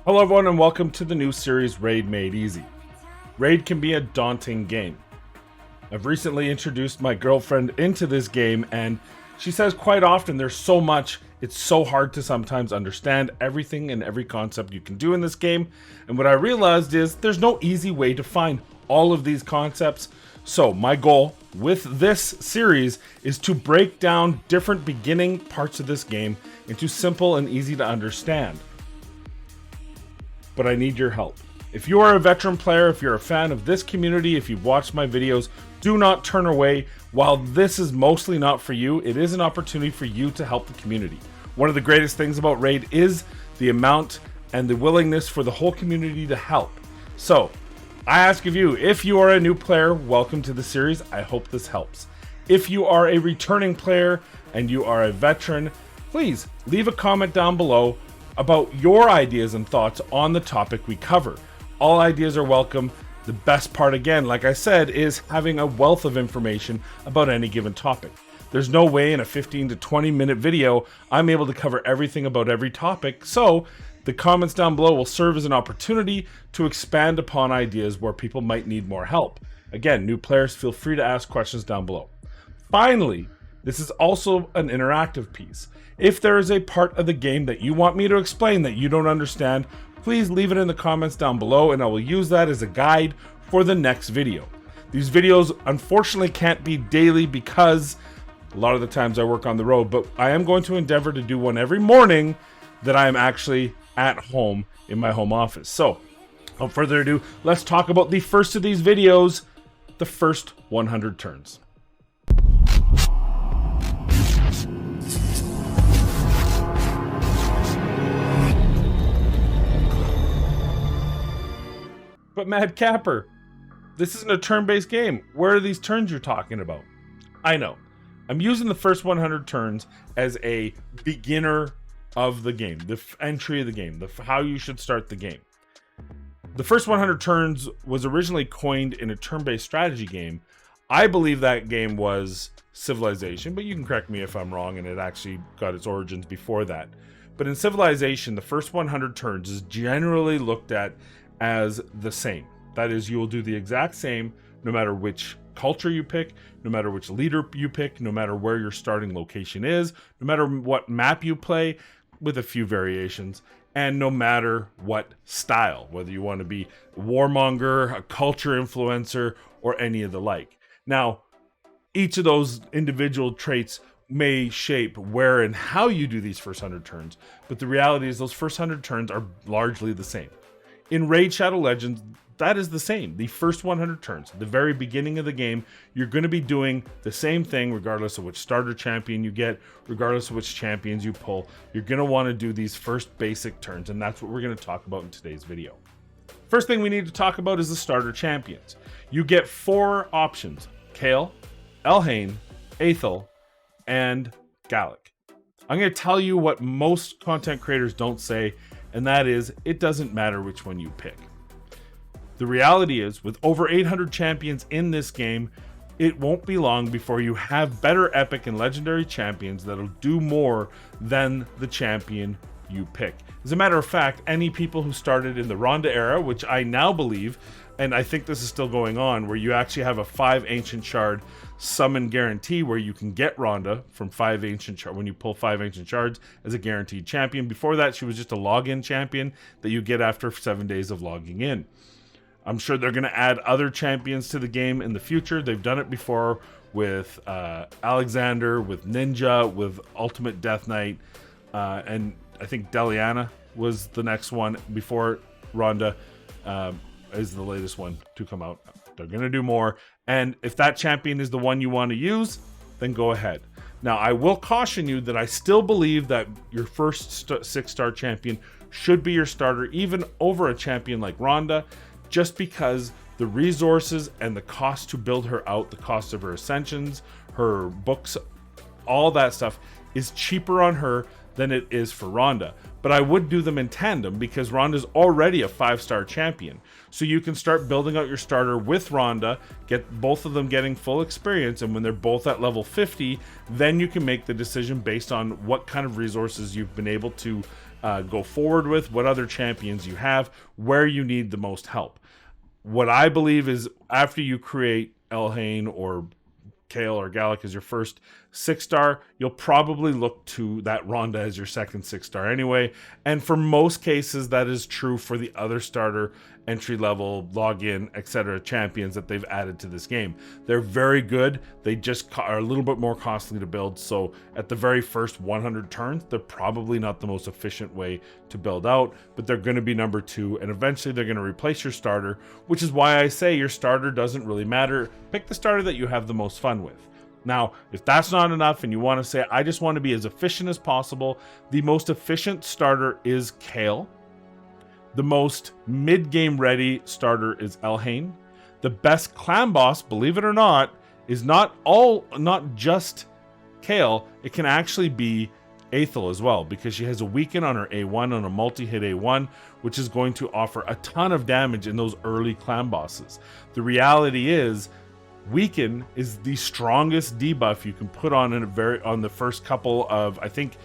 Hello everyone and welcome to the new series Raid Made Easy. Raid can be a daunting game. I've recently introduced my girlfriend into this game and she says quite often there's so much, it's so hard to sometimes understand everything and every concept you can do in this game. And what I realized is there's no easy way to find all of these concepts. So my goal with this series is to break down different beginning parts of this game into simple and easy to understand. But I need your help. If you are a veteran player, if you're a fan of this community, if you've watched my videos, do not turn away. While this is mostly not for you, it is an opportunity for you to help the community. One of the greatest things about Raid is the amount and the willingness for the whole community to help. So, I ask of you, if you are a new player, welcome to the series. I hope this helps. If you are a returning player and you are a veteran, please leave a comment down below about your ideas and thoughts on the topic we cover. All ideas are welcome. The best part, again, like I said, is having a wealth of information about any given topic. There's no way in a 15 to 20 minute video I'm able to cover everything about every topic, so the comments down below will serve as an opportunity to expand upon ideas where people might need more help. Again, new players, feel free to ask questions down below. Finally, this is also an interactive piece. If there is a part of the game that you want me to explain that you don't understand, please leave it in the comments down below and I will use that as a guide for the next video. These videos unfortunately can't be daily because a lot of the times I work on the road, but I am going to endeavor to do one every morning that I am actually at home in my home office. So, without further ado, let's talk about the first of these videos, the first 100 turns. But Mad Capper, this isn't a turn-based game. Where are these turns you're talking about? I know. I'm using the first 100 turns as a beginner of the game, the entry of the game, how you should start the game. The first 100 turns was originally coined in a turn-based strategy game. I believe that game was Civilization, but you can correct me if I'm wrong and it actually got its origins before that. But in Civilization, the first 100 turns is generally looked at as the same. That is, you will do the exact same no matter which culture you pick, no matter which leader you pick, no matter where your starting location is, no matter what map you play, with a few variations, and no matter what style, whether you want to be a warmonger, a culture influencer, or any of the like. Now, each of those individual traits may shape where and how you do these first 100 turns, but the reality is those first 100 turns are largely the same. In Raid Shadow Legends, that is the same. The first 100 turns, the very beginning of the game, you're going to be doing the same thing regardless of which starter champion you get, regardless of which champions you pull. You're going to want to do these first basic turns, and that's what we're going to talk about in today's video. First thing we need to talk about is the starter champions. You get 4 options: Kale, Elhain, Aethel, and Gallic. I'm going to tell you what most content creators don't say, and that is, it doesn't matter which one you pick. The reality is, with over 800 champions in this game, it won't be long before you have better epic and legendary champions that'll do more than the champion you pick. As a matter of fact, any people who started in the Ronda era, which I now believe, and I think this is still going on, where you actually have a 5 Ancient Shard summon guarantee where you can get Ronda from 5 Ancient Shard when you pull 5 Ancient Shards as a guaranteed champion. Before that, she was just a login champion that you get after 7 days of logging in. I'm sure they're going to add other champions to the game in the future. They've done it before with Alexander, with Ninja, with Ultimate Death Knight, and I think Deliana was the next one before Ronda is the latest one to come out. They're going to do more, and if that champion is the one you want to use, then go ahead. Now, I will caution you that I still believe that your first 6-star champion should be your starter, even over a champion like Ronda, just because the resources and the cost to build her out, the cost of her ascensions, her books, all that stuff is cheaper on her than it is for Ronda. But I would do them in tandem because Ronda's already a 5-star champion. So you can start building out your starter with Ronda, get both of them getting full experience, and when they're both at level 50, then you can make the decision based on what kind of resources you've been able to go forward with, what other champions you have, where you need the most help. What I believe is after you create Elhain or Kale or Gallic as your first 6-star, you'll probably look to that Rhonda as your second 6-star anyway. And for most cases, that is true for the other starter, entry-level, login, etc. champions that they've added to this game. They're very good. They just are a little bit more costly to build. So at the very first 100 turns, they're probably not the most efficient way to build out, but they're going to be number 2. And eventually they're going to replace your starter, which is why I say your starter doesn't really matter. Pick the starter that you have the most fun with. Now, if that's not enough and you want to say, I just want to be as efficient as possible, the most efficient starter is Kale. The most mid-game ready starter is Elhain. The best clan boss, believe it or not, is not just Kale. It can actually be Aethel as well, because she has a weaken on her A1 on a multi-hit A1, which is going to offer a ton of damage in those early clan bosses. The reality is, weaken is the strongest debuff you can put on on the first couple of, I think,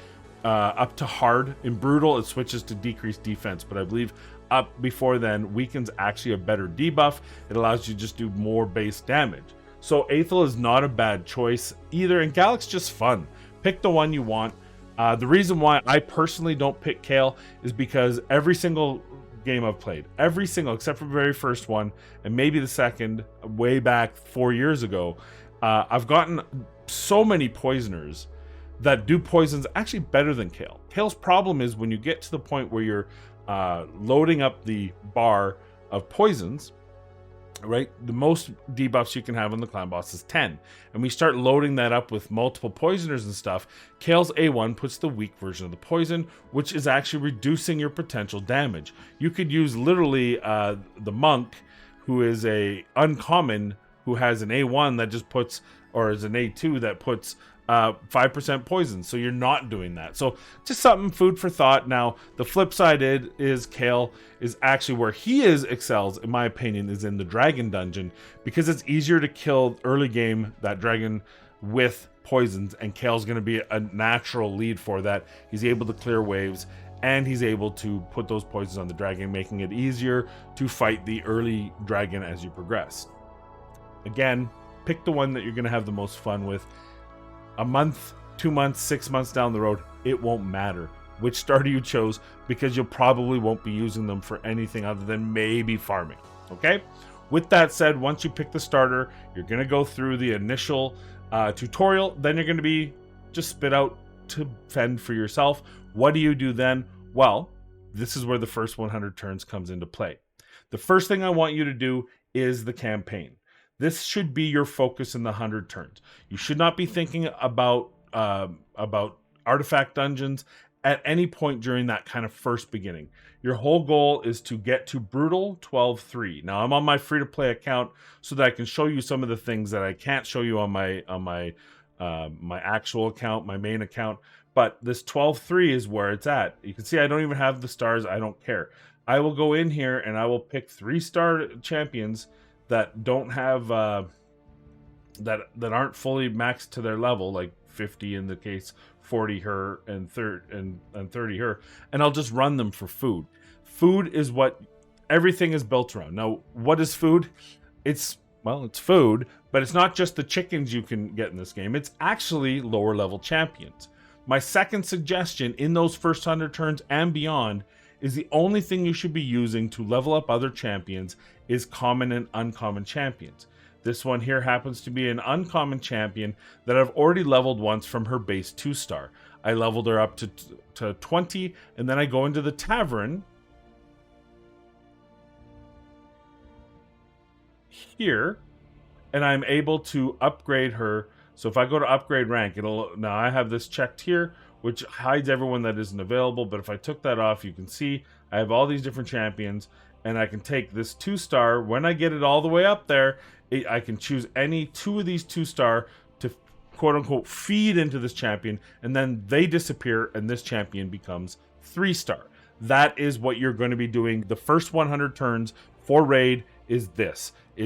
up to hard. In brutal it switches to decreased defense, but I believe up before then weaken's actually a better debuff. It allows you to just do more base damage. So Aethel is not a bad choice either, and Gallic's just fun. Pick the one you want. The reason why I personally don't pick Kale is because every single game I've played, every single except for the very first one and maybe the second way back 4 years ago, I've gotten so many poisoners that do poisons actually better than Kale. Kale's problem is when you get to the point where you're loading up the bar of poisons, right? The most debuffs you can have on the clan boss is 10. And we start loading that up with multiple poisoners and stuff. Kale's A1 puts the weak version of the poison, which is actually reducing your potential damage. You could use literally the monk, who is a uncommon, who has an A1 that just puts, or is an A2 that puts 5% poison, so you're not doing that. So just something, food for thought. Now the flip side is Kale is actually where he excels, in my opinion, is in the dragon dungeon, because it's easier to kill early game that dragon with poisons, and Kale's going to be a natural lead for that. He's able to clear waves, and he's able to put those poisons on the dragon, making it easier to fight the early dragon as you progress. Again, pick the one that you're going to have the most fun with. A month, 2 months, 6 months down the road, it won't matter which starter you chose, because you probably won't be using them for anything other than maybe farming. Okay? With that said, once you pick the starter, you're going to go through the initial tutorial. Then you're going to be just spit out to fend for yourself. What do you do then? Well, this is where the first 100 turns comes into play. The first thing I want you to do is the campaign. This should be your focus in the 100 turns. You should not be thinking about artifact dungeons at any point during that kind of first beginning. Your whole goal is to get to Brutal 12-3. Now, I'm on my free-to-play account so that I can show you some of the things that I can't show you on my actual account, my main account. But this 12-3 is where it's at. You can see I don't even have the stars. I don't care. I will go in here and I will pick 3-star champions that don't have that aren't fully maxed to their level, like 50 in the case, 40 her, and 30 her, and I'll just run them for food. Food is what everything is built around. Now, what is food? It's food, but it's not just the chickens you can get in this game. It's actually lower level champions. My second suggestion in those first 100 turns and beyond is the only thing you should be using to level up other champions is common and uncommon champions. This one here happens to be an uncommon champion that I've already leveled once from her base 2-star. I leveled her up to 20, and then I go into the tavern here, and I'm able to upgrade her. So if I go to upgrade rank, now I have this checked here, which hides everyone that isn't available. But if I took that off, you can see I have all these different champions, and I can take this 2-star. When I get it all the way up there, I can choose any 2 of these 2-star to quote-unquote feed into this champion, and then they disappear, and this champion becomes 3-star. That is what you're going to be doing. The first 100 turns for Raid is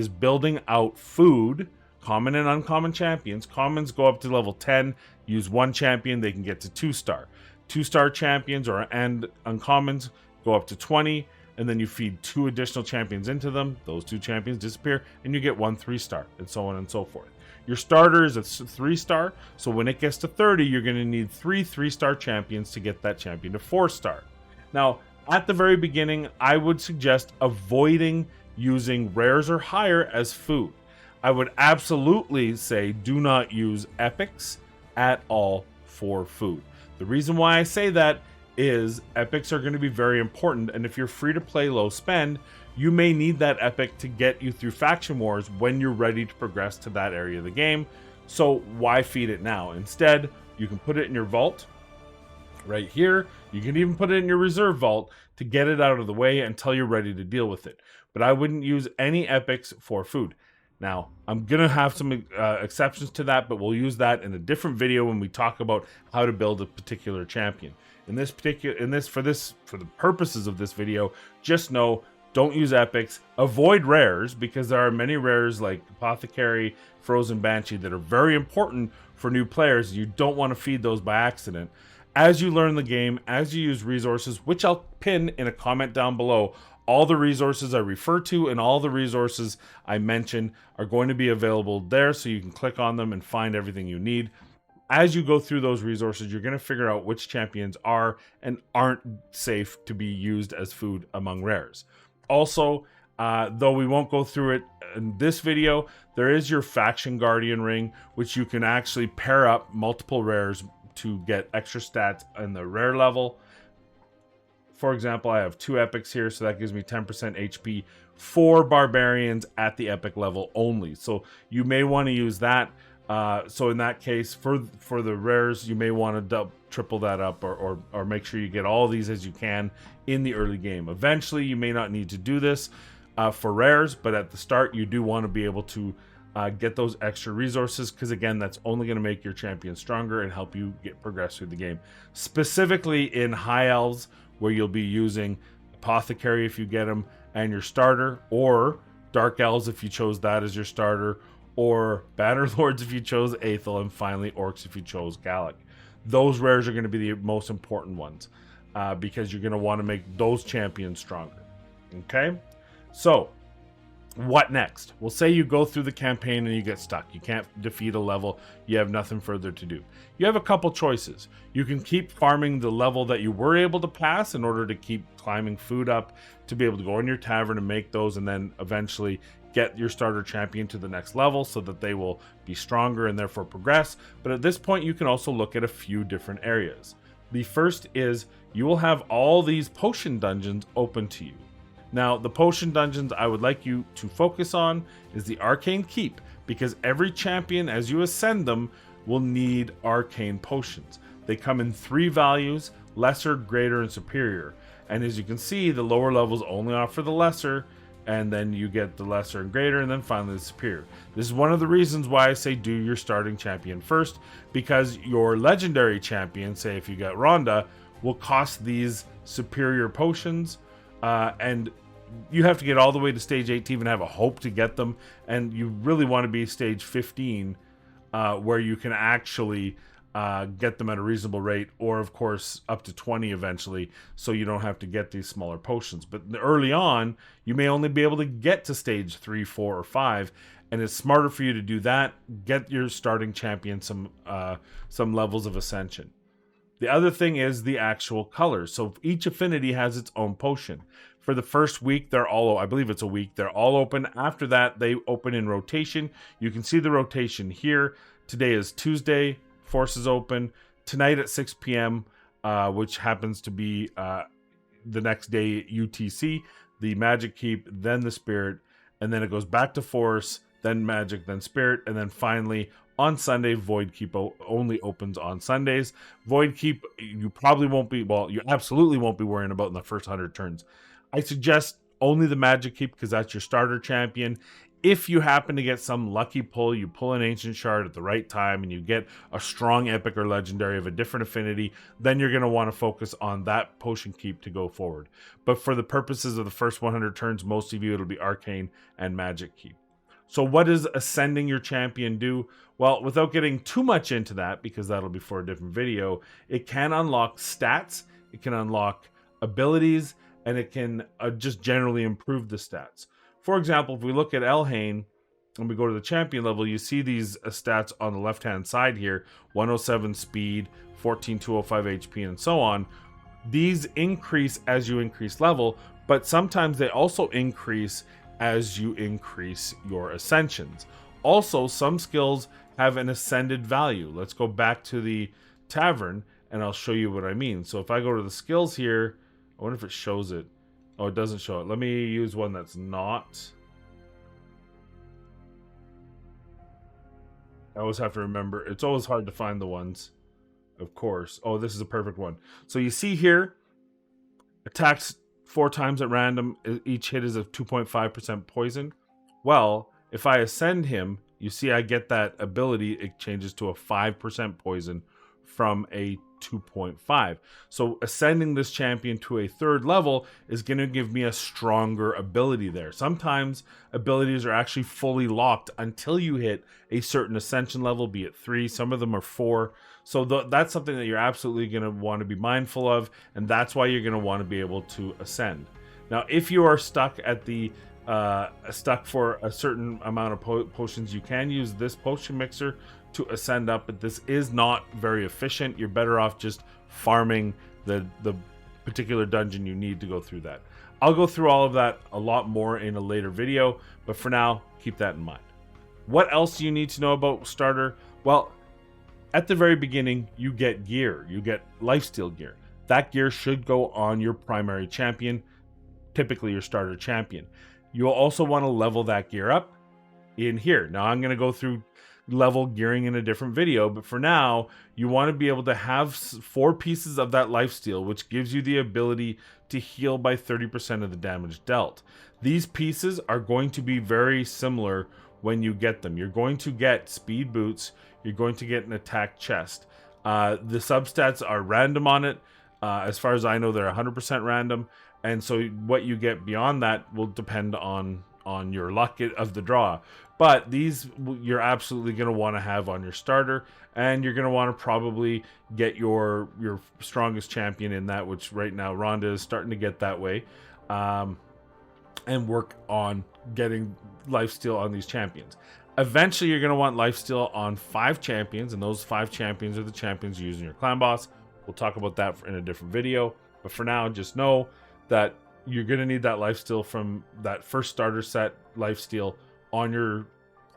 building out food, common and uncommon champions. Commons go up to level 10, use 1 champion, they can get to 2-star. 2-star champions and uncommons go up to 20, and then you feed 2 additional champions into them. Those 2 champions disappear, and you get 1 3-star, and so on and so forth. Your starter is a 3-star, so when it gets to 30, you're going to need 3 3-star champions to get that champion to 4-star. Now, at the very beginning, I would suggest avoiding using rares or higher as food. I would absolutely say do not use epics at all for food. The reason why I say that is epics are going to be very important, and if you're free to play low spend, you may need that epic to get you through faction wars when you're ready to progress to that area of the game. So why feed it now? Instead, you can put it in your vault right here. You can even put it in your reserve vault to get it out of the way until you're ready to deal with it. But I wouldn't use any epics for food. Now, I'm going to have some exceptions to that, but we'll use that in a different video when we talk about how to build a particular champion. For the purposes of this video, just know, don't use epics. Avoid rares, because there are many rares like Apothecary, Frozen Banshee that are very important for new players. You don't want to feed those by accident. As you learn the game, as you use resources, which I'll pin in a comment down below, all the resources I refer to and all the resources I mention are going to be available there, so you can click on them and find everything you need. As you go through those resources, you're going to figure out which champions are and aren't safe to be used as food among rares. Also, though we won't go through it in this video, there is your Faction Guardian ring, which you can actually pair up multiple rares to get extra stats in the rare level. For example, I have 2 epics here, so that gives me 10% HP for barbarians at the epic level only. So you may want to use that. So in that case, for the rares, you may want to triple that up or make sure you get all these as you can in the early game. Eventually, you may not need to do this for rares, but at the start, you do want to be able to get those extra resources, because again, that's only going to make your champion stronger and help you progress through the game. Specifically in High Elves, where you'll be using Apothecary if you get them and your starter, or Dark Elves if you chose that as your starter, or Bannerlords if you chose Aethel, and finally Orcs if you chose Gallic. Those rares are going to be the most important ones because you're going to want to make those champions stronger. Okay? So, what next? Well, say you go through the campaign and you get stuck. You can't defeat a level. You have nothing further to do. You have a couple choices. You can keep farming the level that you were able to pass in order to keep climbing food up to be able to go in your tavern and make those, and then eventually get your starter champion to the next level so that they will be stronger and therefore progress. But at this point, you can also look at a few different areas. The first is you will have all these potion dungeons open to you. Now, the potion dungeons I would like you to focus on is the Arcane Keep, because every champion, as you ascend them, will need arcane potions. They come in 3 values: lesser, greater, and superior. And as you can see, the lower levels only offer the lesser, and then you get the lesser and greater, and then finally the superior. This is one of the reasons why I say do your starting champion first, because your legendary champion, say if you got Rhonda, will cost these superior potions, and you have to get all the way to stage 8 to even have a hope to get them, and you really want to be stage 15 where you can actually get them at a reasonable rate, or of course up to 20 eventually, so you don't have to get these smaller potions. But early on, you may only be able to get to stage 3, 4, or 5, and it's smarter for you to do that. Get your starting champion some levels of ascension. The other thing is the actual colors. So each affinity has its own potion. For the first week, they're all, I believe it's a week, they're all open. After that, they open in rotation. You can see the rotation here. Today is Tuesday, Forces open. Tonight at 6 p.m., which happens to be the next day UTC, the Magic Keep, then the Spirit, and then it goes back to Force, then Magic, then Spirit, and then finally on Sunday, Void Keep only opens on Sundays. Void Keep, you probably won't be, well, you absolutely won't be worrying about in the first 100 turns. I suggest only the Magic Keep, because that's your starter champion. If you happen to get some lucky pull, you pull an Ancient Shard at the right time and you get a strong Epic or Legendary of a different affinity, then you're going to want to focus on that Potion Keep to go forward. But for the purposes of the first 100 turns, most of you, it'll be Arcane and Magic Keep. So what does ascending your champion do? Well, without getting too much into that, because that'll be for a different video, it can unlock stats, it can unlock abilities, and it can just generally improve the stats. For example, if we look at Elhain and we go to the champion level, you see these stats on the left-hand side here, 107 speed, 14,205 HP, and so on. These increase as you increase level, but sometimes they also increase as you increase your ascensions. Also, some skills have an ascended value. Let's go back to the tavern and I'll show you what I mean. So if I go to the skills here, I wonder if it shows it. Oh, it doesn't show it. Let me use one that's not. I always have to remember. It's always hard to find the ones, of course. Oh, this is a perfect one. So you see here, attacks 4 times at random. Each hit is a 2.5% poison. Well, if I ascend him, you see I get that ability. It changes to a 5% poison from a 2.5. So ascending this champion to a 3rd level is going to give me a stronger ability there. Sometimes abilities are actually fully locked until you hit a certain ascension level, be it 3. Some of them are 4. So that's something that you're absolutely going to want to be mindful of, and that's why you're going to want to be able to ascend. Now, if you are stuck at the stuck for a certain amount of potions, you can use this potion mixer to ascend up, but this is not very efficient. You're better off just farming the particular dungeon you need to go through that. I'll go through all of that a lot more in a later video, but for now, keep that in mind. What else do you need to know about starter? Well, at the very beginning, you get gear. You get lifesteal gear. That gear should go on your primary champion, typically your starter champion. You'll also want to level that gear up in here. Now, I'm going to go through level gearing in a different video, but for now, you want to be able to have 4 pieces of that lifesteal, which gives you the ability to heal by 30% of the damage dealt. These pieces are going to be very similar when you get them. You're going to get speed boots, you're going to get an attack chest. The substats are random on it. As far as I know, they're 100% random, and so what you get beyond that will depend on your luck of the draw. But these you're absolutely going to want to have on your starter, and you're going to want to probably get your strongest champion in that, which right now Rhonda is starting to get that way, and work on getting lifesteal on these champions. Eventually, you're going to want lifesteal on 5 champions, and those 5 champions are the champions you use in your clan boss. We'll talk about that in a different video, but for now, just know that you're going to need that lifesteal from that first starter set lifesteal on your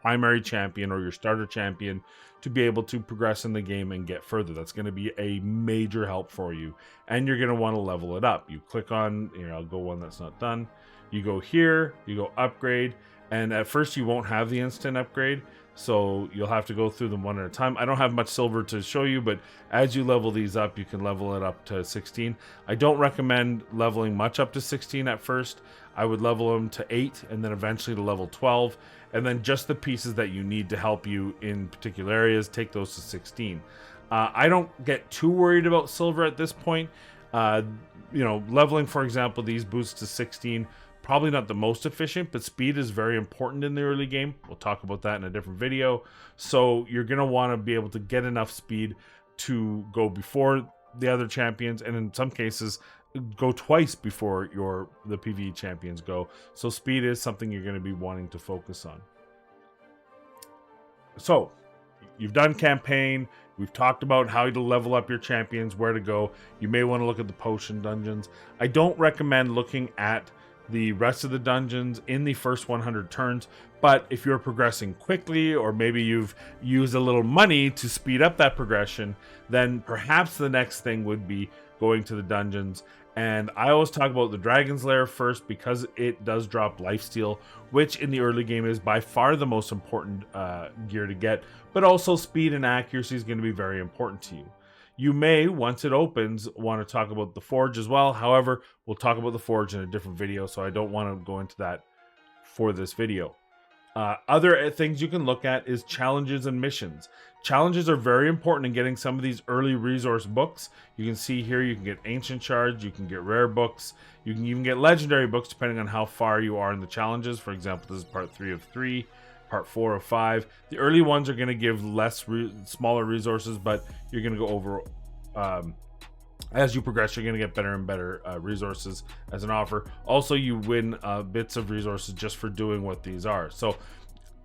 primary champion or your starter champion to be able to progress in the game and get further. That's going to be a major help for you, and you're going to want to level it up. You click on, I'll go one that's not done. You go here, you go upgrade, and at first you won't have the instant upgrade, so you'll have to go through them one at a time. I don't have much silver to show you, but as you level these up, you can level it up to 16. I don't recommend leveling much up to 16 at first. I would level them to 8 and then eventually to level 12. And then just the pieces that you need to help you in particular areas, take those to 16. I don't get too worried about silver at this point. Leveling, for example, these boosts to 16, probably not the most efficient, but speed is very important in the early game. We'll talk about that in a different video. So you're going to want to be able to get enough speed to go before the other champions, and in some cases, go twice before the PvE champions go. So speed is something you're going to be wanting to focus on. So you've done campaign. We've talked about how to level up your champions, where to go. You may want to look at the potion dungeons. I don't recommend looking at the rest of the dungeons in the first 100 turns, but if you're progressing quickly, or maybe you've used a little money to speed up that progression, then perhaps the next thing would be going to the dungeons. And I always talk about the Dragon's Lair first, because it does drop lifesteal, which in the early game is by far the most important gear to get, but also speed and accuracy is going to be very important to you. You may, once it opens, want to talk about the Forge as well. However, we'll talk about the Forge in a different video, so I don't want to go into that for this video. Other things you can look at is challenges and missions. Challenges are very important in getting some of these early resource books. You can see here you can get ancient shards, you can get rare books, you can even get legendary books depending on how far you are in the challenges. For example, this is part 3 of 3. part 4 of 5. The early ones are going to give smaller resources, but you're going to go over as you progress. You're going to get better and better resources as an offer. Also, you win bits of resources just for doing what these are. So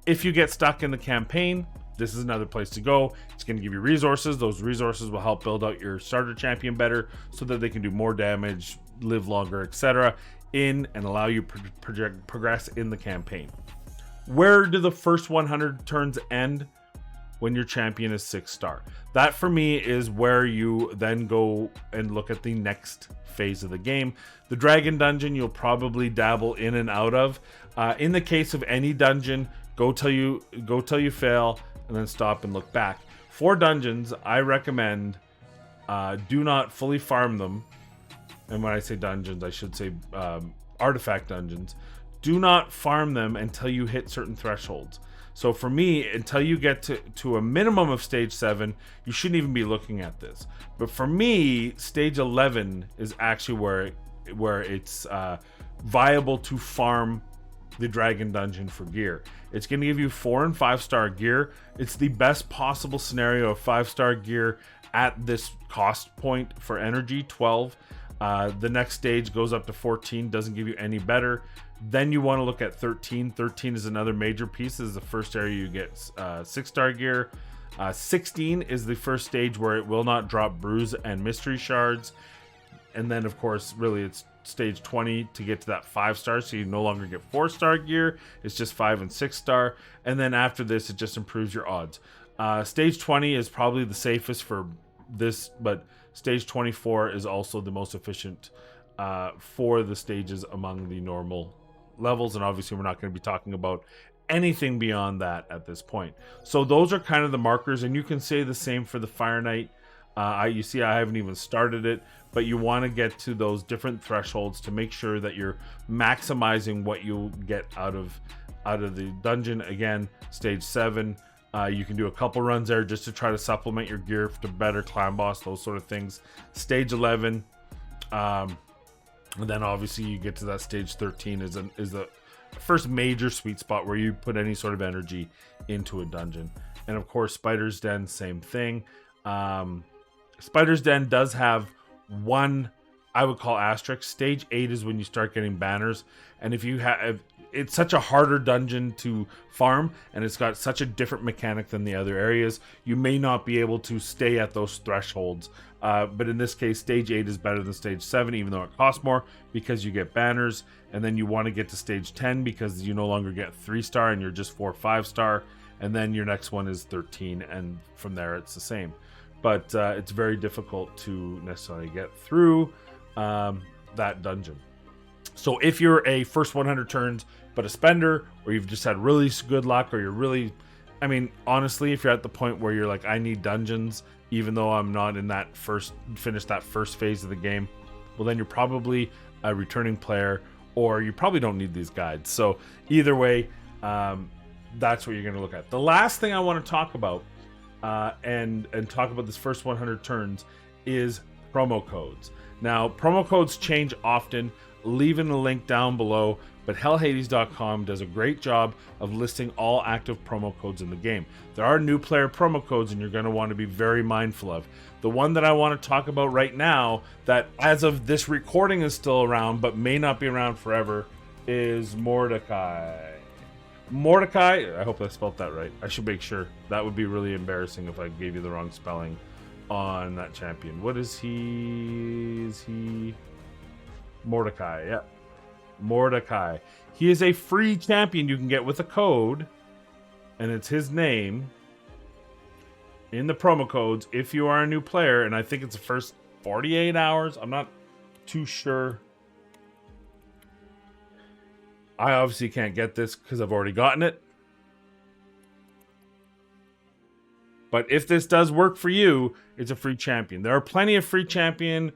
if you get stuck in the campaign, this is another place to go. It's going to give you resources. Those resources will help build out your starter champion better so that they can do more damage, live longer, etc. and allow you progress in the campaign. Where do the first 100 turns end? When your champion is 6-star. That for me is where you then go and look at the next phase of the game. The Dragon Dungeon you'll probably dabble in and out of. In the case of any dungeon, go till you fail and then stop and look back. For dungeons, I recommend do not fully farm them. And when I say dungeons, I should say artifact dungeons. Do not farm them until you hit certain thresholds. So for me, until you get to a minimum of stage 7, you shouldn't even be looking at this. But for me, stage 11 is actually where it's viable to farm the Dragon Dungeon for gear. It's going to give you 4 and 5-star gear. It's the best possible scenario of 5-star gear at this cost point for energy, 12. The next stage goes up to 14, doesn't give you any better. Then you want to look at 13. 13 is another major piece. This is the first area you get 6-star gear. 16 is the first stage where it will not drop bruise and mystery shards. And then, of course, really it's stage 20 to get to that 5-star, so you no longer get 4-star gear. It's just 5 and 6-star. And then after this, it just improves your odds. Stage 20 is probably the safest for this, but stage 24 is also the most efficient for the stages among the normal levels, and obviously we're not going to be talking about anything beyond that at this point. So those are kind of the markers, and you can say the same for the Fire Knight. You see I haven't even started it, but you want to get to those different thresholds to make sure that you're maximizing what you get out of the dungeon. Again, stage 7, you can do a couple runs there just to try to supplement your gear to better climb boss, those sort of things. Stage 11, and then obviously you get to that stage 13 is the first major sweet spot where you put any sort of energy into a dungeon. And of course, Spider's Den, same thing. Spider's Den does have one, I would call asterisk. Stage 8 is when you start getting banners, and if you have, it's such a harder dungeon to farm, and it's got such a different mechanic than the other areas, you may not be able to stay at those thresholds. But in this case, stage 8 is better than stage 7, even though it costs more, because you get banners. And then you want to get to stage 10 because you no longer get 3-star and you're just 4 5-star. And then your next one is 13, and from there it's the same. But it's very difficult to necessarily get through that dungeon. So if you're a first 100 turns but a spender, or you've just had really good luck, or you're really, I mean, honestly, if you're at the point where you're like, I need dungeons, even though I'm not in that finish that first phase of the game, well, then you're probably a returning player, or you probably don't need these guides. So either way, that's what you're going to look at. The last thing I want to talk about, and talk about this first 100 turns, is promo codes. Now, promo codes change often. Leaving the link down below, but hellhades.com does a great job of listing all active promo codes in the game. There are new player promo codes, and you're going to want to be very mindful of. The one that I want to talk about right now, that as of this recording is still around but may not be around forever, is Mordecai. Mordecai, I hope I spelled that right. I should make sure. That would be really embarrassing if I gave you the wrong spelling on that champion. What is he? Is he Mordecai? Yeah, Mordecai. He is a free champion you can get with a code, and it's his name in the promo codes if you are a new player, and I think it's the first 48 hours. I'm not too sure. I obviously can't get this because I've already gotten it. But if this does work for you, it's a free champion. There are plenty of free champion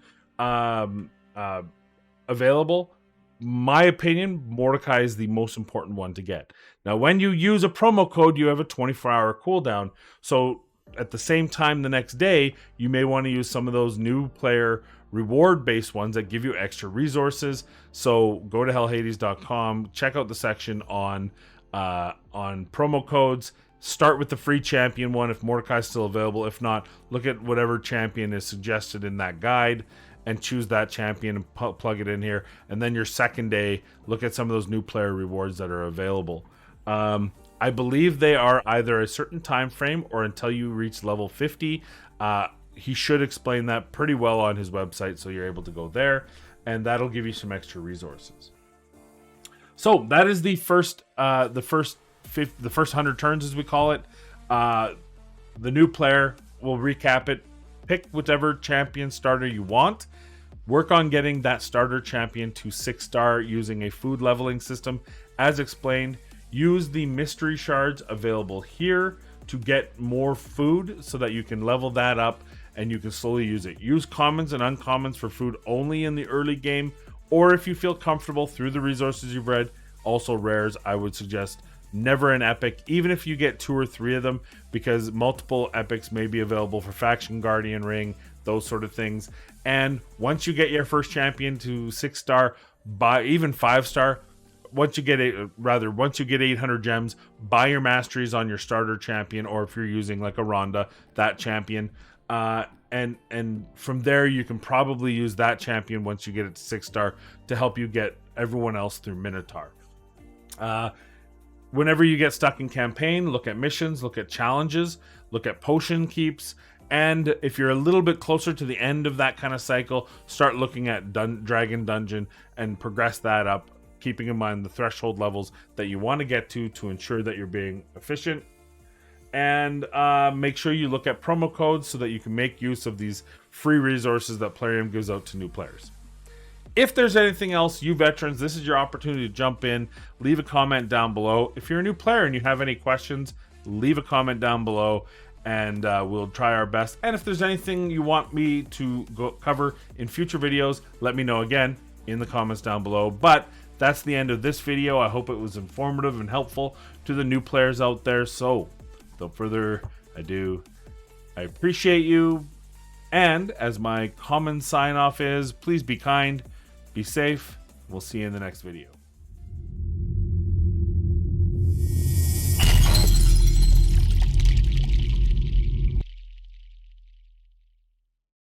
available. My opinion, Mordecai is the most important one to get. Now, when you use a promo code, you have a 24-hour cooldown. So at the same time the next day, you may want to use some of those new player reward-based ones that give you extra resources. So go to hellhades.com, check out the section on on promo codes. Start with the free champion one if Mordecai's still available. If not, look at whatever champion is suggested in that guide and choose that champion and plug it in here. And then your second day, look at some of those new player rewards that are available. I believe they are either a certain time frame or until you reach level 50. He should explain that pretty well on his website, so you're able to go there, and that'll give you some extra resources. So that is the first 100 turns, as we call it. The new player, will recap it. Pick whichever champion starter you want. Work on getting that starter champion to 6-star using a food leveling system. As explained, use the mystery shards available here to get more food so that you can level that up and you can slowly use it. Use commons and uncommons for food only in the early game, or if you feel comfortable through the resources you've read, also rares. I would suggest never an epic, even if you get 2 or 3 of them, because multiple epics may be available for faction, guardian ring, those sort of things. And once you get your first champion to 6-star, buy even 5-star. Once you get 800 gems, buy your masteries on your starter champion, or if you're using like a Rhonda, that champion. And from there you can probably use that champion once you get it to 6-star to help you get everyone else through Minotaur. Whenever you get stuck in campaign, look at missions, look at challenges, look at potion keeps, and if you're a little bit closer to the end of that kind of cycle, start looking at Dragon Dungeon and progress that up, keeping in mind the threshold levels that you want to get to ensure that you're being efficient. And make sure you look at promo codes so that you can make use of these free resources that Plarium gives out to new players. If there's anything else, you veterans, this is your opportunity to jump in, leave a comment down below. If you're a new player and you have any questions, leave a comment down below, and we'll try our best. And if there's anything you want me to cover in future videos, let me know again in the comments down below. But that's the end of this video. I hope it was informative and helpful to the new players out there. So, without further ado, I appreciate you. And as my common sign-off is, please be kind, be safe. We'll see you in the next video.